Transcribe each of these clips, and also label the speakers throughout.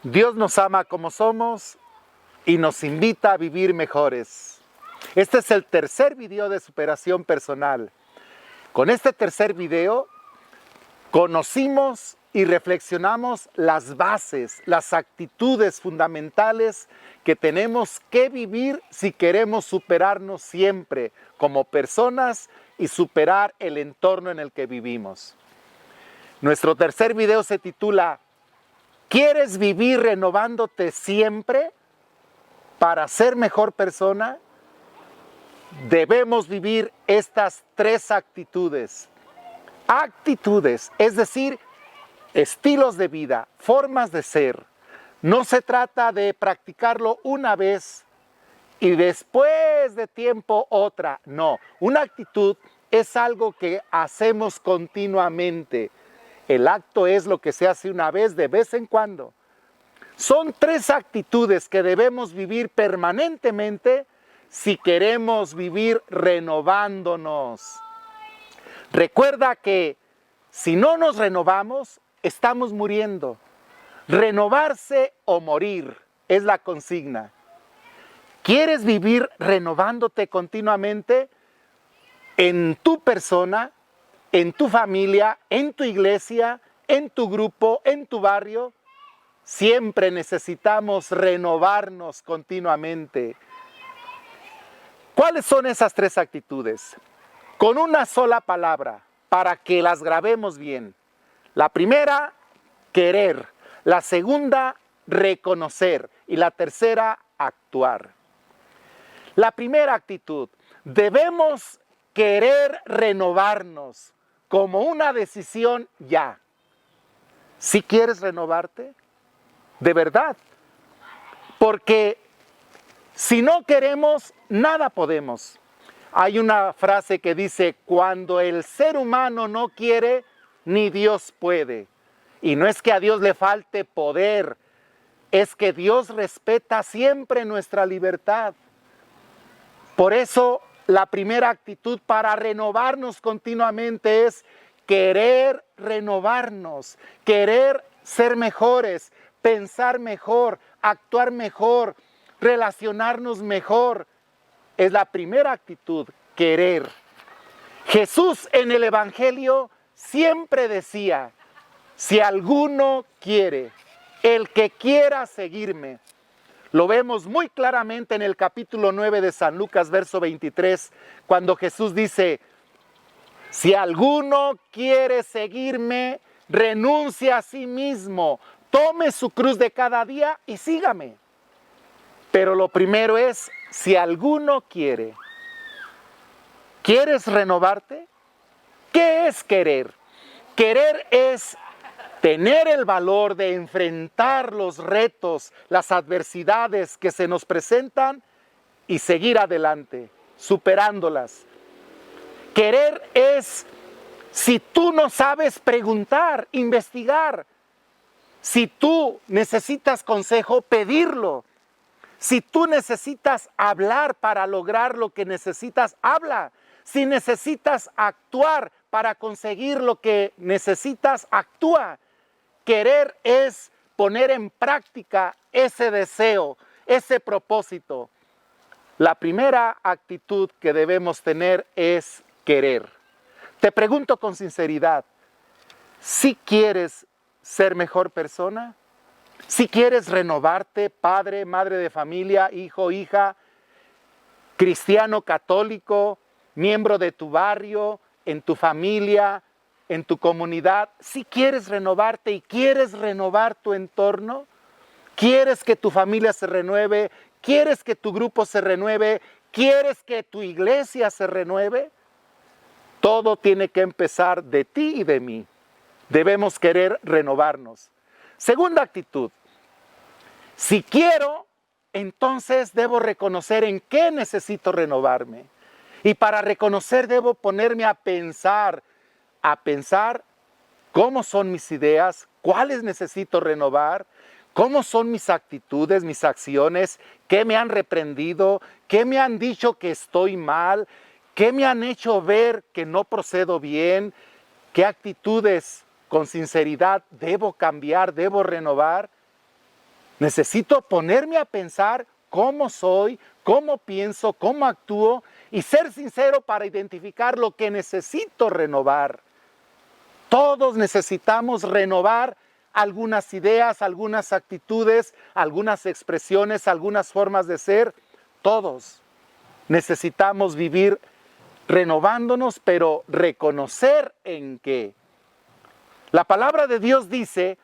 Speaker 1: Dios nos ama como somos y nos invita a vivir mejores. Este es el tercer video de superación personal. Con este tercer video conocimos y reflexionamos las bases, las actitudes fundamentales que tenemos que vivir si queremos superarnos siempre como personas y superar el entorno en el que vivimos. Nuestro tercer video se titula ¿Quieres vivir renovándote siempre para ser mejor persona? Debemos vivir estas tres actitudes. Actitudes, es decir, estilos de vida, formas de ser. No se trata de practicarlo una vez y después de tiempo otra. No, una actitud es algo que hacemos continuamente. El acto es lo que se hace una vez de vez en cuando. Son tres actitudes que debemos vivir permanentemente si queremos vivir renovándonos. Recuerda que si no nos renovamos, estamos muriendo. Renovarse o morir es la consigna. ¿Quieres vivir renovándote continuamente en tu persona, en tu familia, en tu iglesia, en tu grupo, en tu barrio? Siempre necesitamos renovarnos continuamente. ¿Cuáles son esas tres actitudes? Con una sola palabra, para que las grabemos bien. La primera, querer. La segunda, reconocer. Y la tercera, actuar. La primera actitud, debemos querer renovarnos como una decisión ya. ¿Sí quieres renovarte? De verdad. Porque si no queremos, nada podemos. Hay una frase que dice, cuando el ser humano no quiere, ni Dios puede. Y no es que a Dios le falte poder, es que Dios respeta siempre nuestra libertad. Por eso, la primera actitud para renovarnos continuamente es querer renovarnos, querer ser mejores, pensar mejor, actuar mejor, relacionarnos mejor. Es la primera actitud, querer. Jesús en el Evangelio siempre decía, si alguno quiere, el que quiera seguirme. Lo vemos muy claramente en el capítulo 9 de San Lucas, verso 23, cuando Jesús dice, si alguno quiere seguirme, renuncie a sí mismo, tome su cruz de cada día y sígame. Pero lo primero es, si alguno quiere, ¿quieres renovarte? ¿Qué es querer? Querer es tener el valor de enfrentar los retos, las adversidades que se nos presentan y seguir adelante, superándolas. Querer es, si tú no sabes preguntar, investigar. Si tú necesitas consejo, pedirlo. Si tú necesitas hablar para lograr lo que necesitas, habla. Si necesitas actuar para conseguir lo que necesitas, actúa. Querer es poner en práctica ese deseo, ese propósito. La primera actitud que debemos tener es querer. Te pregunto con sinceridad, ¿sí quieres ser mejor persona? Si quieres renovarte, padre, madre de familia, hijo, hija, cristiano, católico, miembro de tu barrio, en tu familia, en tu comunidad, si quieres renovarte y quieres renovar tu entorno, quieres que tu familia se renueve, quieres que tu grupo se renueve, quieres que tu iglesia se renueve, todo tiene que empezar de ti y de mí. Debemos querer renovarnos. Segunda actitud, si quiero, entonces debo reconocer en qué necesito renovarme. Y para reconocer debo ponerme a pensar cómo son mis ideas, cuáles necesito renovar, cómo son mis actitudes, mis acciones, qué me han reprendido, qué me han dicho que estoy mal, qué me han hecho ver que no procedo bien, qué actitudes con sinceridad debo cambiar, debo renovar. Necesito ponerme a pensar cómo soy, cómo pienso, cómo actúo y ser sincero para identificar lo que necesito renovar. Todos necesitamos renovar algunas ideas, algunas actitudes, algunas expresiones, algunas formas de ser. Todos necesitamos vivir renovándonos, pero reconocer en qué. La palabra de Dios dice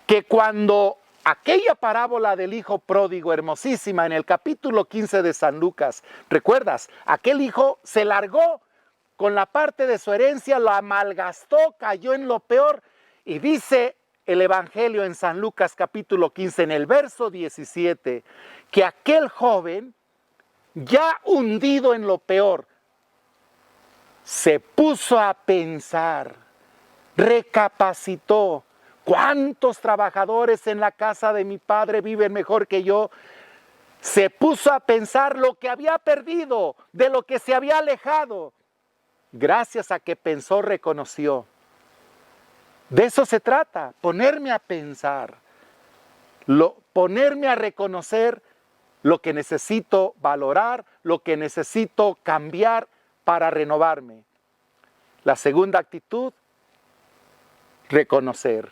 Speaker 1: que cuando aquella parábola del hijo pródigo, hermosísima, en el capítulo 15 de San Lucas, ¿recuerdas? Aquel hijo se largó con la parte de su herencia, la malgastó, cayó en lo peor. Y dice el Evangelio en San Lucas capítulo 15, en el verso 17, que aquel joven, ya hundido en lo peor, se puso a pensar, recapacitó. ¿Cuántos trabajadores en la casa de mi padre viven mejor que yo? Se puso a pensar lo que había perdido, de lo que se había alejado. Gracias a que pensó, reconoció. De eso se trata, ponerme a pensar, ponerme a reconocer lo que necesito valorar, lo que necesito cambiar para renovarme. La segunda actitud, reconocer.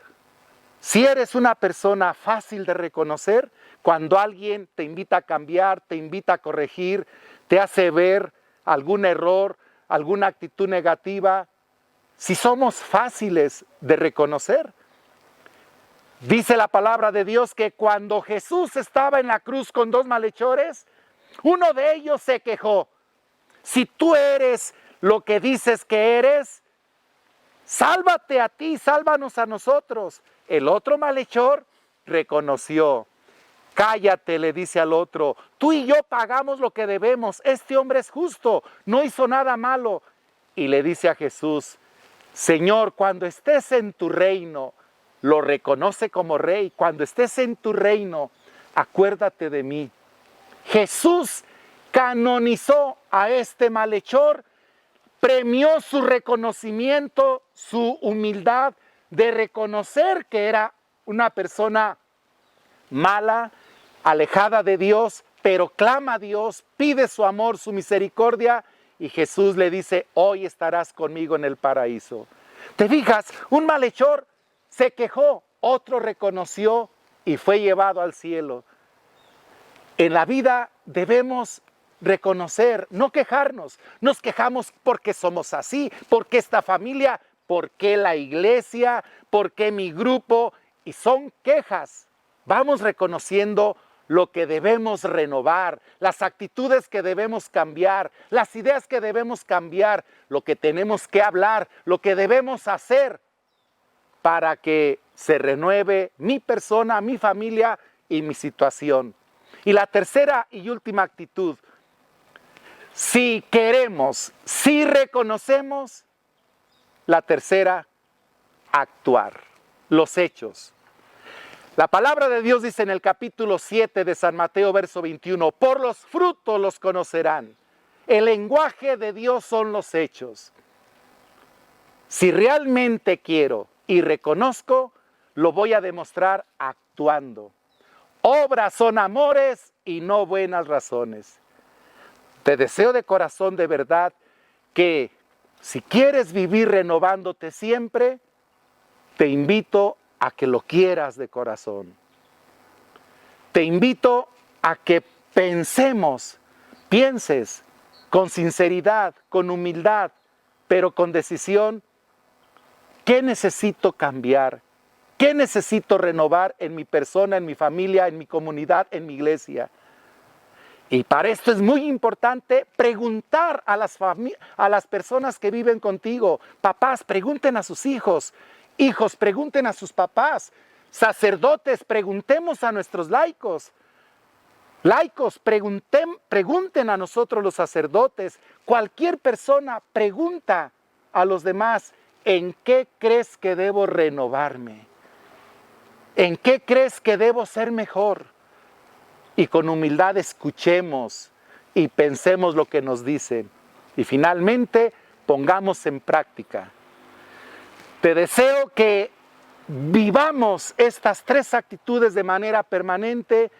Speaker 1: Si eres una persona fácil de reconocer, cuando alguien te invita a cambiar, te invita a corregir, te hace ver algún error, alguna actitud negativa, si somos fáciles de reconocer. Dice la palabra de Dios que cuando Jesús estaba en la cruz con dos malhechores, uno de ellos se quejó. Si tú eres lo que dices que eres, sálvate a ti, sálvanos a nosotros. El otro malhechor reconoció. Cállate, le dice al otro, tú y yo pagamos lo que debemos, este hombre es justo, no hizo nada malo. Y le dice a Jesús, Señor, cuando estés en tu reino, lo reconoce como rey, cuando estés en tu reino, acuérdate de mí. Jesús canonizó a este malhechor, premió su reconocimiento, su humildad de reconocer que era una persona mala, alejada de Dios, pero clama a Dios, pide su amor, su misericordia, y Jesús le dice, hoy estarás conmigo en el paraíso. ¿Te fijas? Un malhechor se quejó, otro reconoció y fue llevado al cielo. En la vida debemos reconocer, no quejarnos. Nos quejamos porque somos así, porque esta familia, porque la iglesia, porque mi grupo, y son quejas. Vamos reconociendo lo que debemos renovar, las actitudes que debemos cambiar, las ideas que debemos cambiar, lo que tenemos que hablar, lo que debemos hacer para que se renueve mi persona, mi familia y mi situación. Y la tercera y última actitud, si queremos, si reconocemos, la tercera, actuar, los hechos. La palabra de Dios dice en el capítulo 7 de San Mateo, verso 21, por los frutos los conocerán. El lenguaje de Dios son los hechos. Si realmente quiero y reconozco, lo voy a demostrar actuando. Obras son amores y no buenas razones. Te deseo de corazón, de verdad, que si quieres vivir renovándote siempre, te invito a que lo quieras de corazón. Te invito a que pienses con sinceridad, con humildad, pero con decisión, ¿qué necesito cambiar? ¿Qué necesito renovar en mi persona, en mi familia, en mi comunidad, en mi iglesia? Y para esto es muy importante preguntar a las personas que viven contigo. Papás, pregunten a sus hijos. Hijos, pregunten a sus papás. Sacerdotes, preguntemos a nuestros laicos. Laicos, pregunten a nosotros los sacerdotes. Cualquier persona pregunta a los demás, ¿en qué crees que debo renovarme? ¿En qué crees que debo ser mejor? Y con humildad escuchemos y pensemos lo que nos dicen. Y finalmente, pongamos en práctica. Te deseo que vivamos estas tres actitudes de manera permanente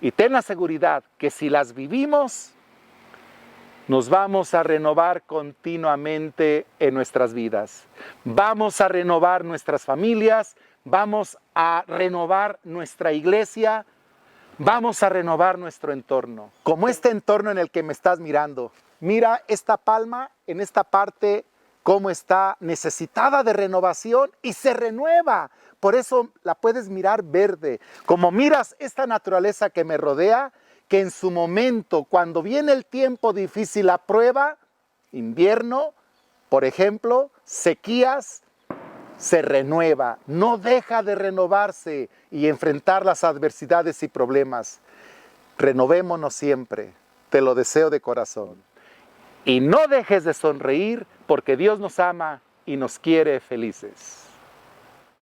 Speaker 1: y ten la seguridad que si las vivimos, nos vamos a renovar continuamente en nuestras vidas. Vamos a renovar nuestras familias, vamos a renovar nuestra iglesia, vamos a renovar nuestro entorno. Como este entorno en el que me estás mirando. Mira esta palma en esta parte, cómo está necesitada de renovación y se renueva. Por eso la puedes mirar verde. Como miras esta naturaleza que me rodea, que en su momento, cuando viene el tiempo difícil, la prueba, invierno, por ejemplo, sequías, se renueva, no deja de renovarse y enfrentar las adversidades y problemas. Renovémonos siempre, te lo deseo de corazón. Y no dejes de sonreír porque Dios nos ama y nos quiere felices.